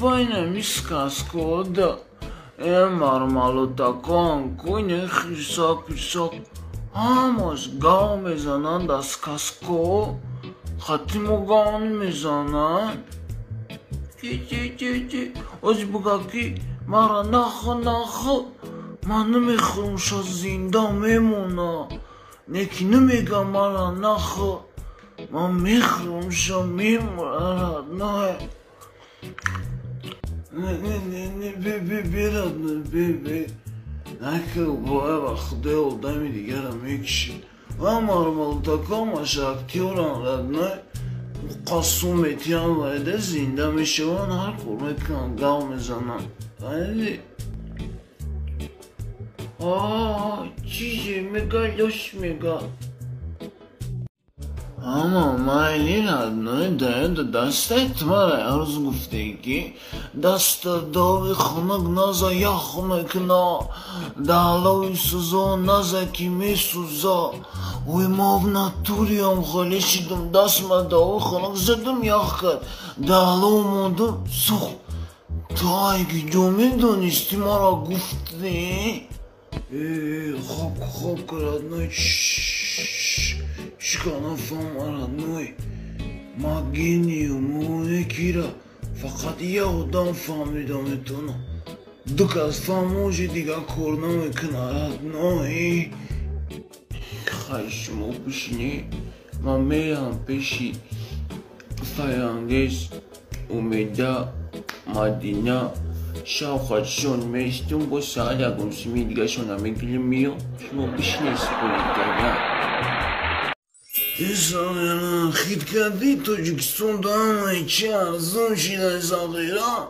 poi ne mi scascoda e marmalo takon kune chissà هماش گاو میزنن دست کسکو خطیمو گاو میزنن چی از بگا کی مرا نخ من نمیخوام شا زنده میمونه نکی نمیگم مرا نخ من میخوام شا میمونه نه بی نکه باید خدا آدمی دیگر هم میکشید و مرمال تکام اکتیوران ردنای قصومتی هم ویده زنده میشون هر کور میکنن گاو میزنن ویدی چیزی میگه لش میگه اما مایلی ردنای داید دست اتماره ارز گفته که دست داوی خنک نازا یخ میکنه دالوی سوزا نازا کی میسوزا وی ما в натуре هم خالی شیدم دست ما داوی خنک زدم یخ کرد دالو مادم سخ تو اگه جو میدونستی ما را گفتی خوب ردنای شکانم فهم ردنای ما گینیم اونه کیرا فقط یه آدم فهمیده میتونه دو کس فهموشی دیگه کار نمیکنه ردنای خشمو بشنی من میرم پیشی فرنگیز امیده مدینه شاوخاتشون میستون با ساعت اگم سمی دیگه شون همه گلیم میو شما بشنی سپولی دیگه İnsanların hitkadi Tacikiston'da içi arzun şile zağıra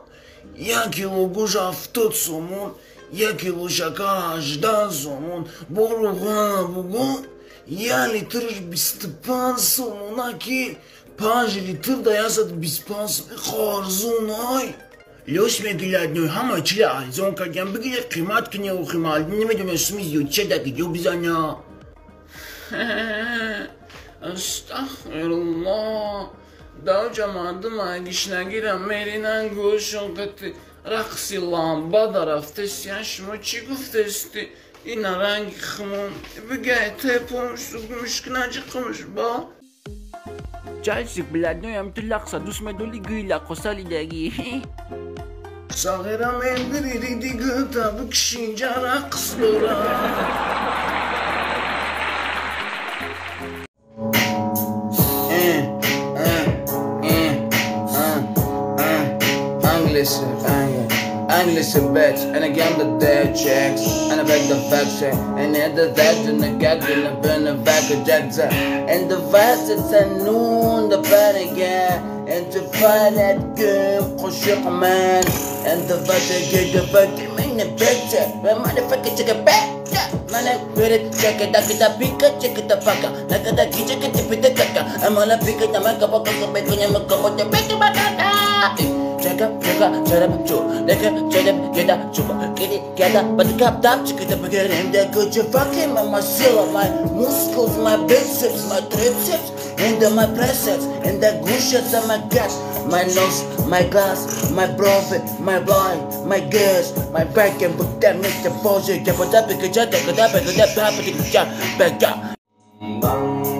ya kilo kuş aftot somun ya kilo şakar hajda somun boru gana bugun ya litr bistipan somuna ki paj litr da yasad bispans kharzun ay Лёш мегилядную хамачля, зонка гямбигиле кимат кне ухимал, не медуме смизю, чедак идёбизаня. Estağfirullah. Daha cemadım agişine giren merinden goşun kati raksi lamba daraftes yaşma çiguftesti ina rengi khmun bige tepomuştuk müşkünacı kımış ba Chalsik biladno yam tulaksa dusme doli gıyla kosali dagi Sağıra mendiri digi tabi kişinca rakslura English a bitch, and again the dead checks, and I beg the facts, and then the that, and the gag, and the burn the back of Jacks, and the vast, it's a noon, the bad again, and to find that girl, Koshik man, and the butter get the bucket, man, the picture, the motherfucker check it back. Man, I put it, check it, check it, the fucker, like a ducky, check it, tip it, the caca. I'm on a pick it, I'm a cup of bacon, and a cup of the bacon, Check up, shut up, get up, get up, but the cup top, check it up again, and that good you fucking my muscle, my muscles, my biceps, my triceps, and my precepts, and the good shit on my guts, my nose, my glass, my profit, my blind, my gas, my back, and put that Mr. Posey, get put up, get up, back up. Bye.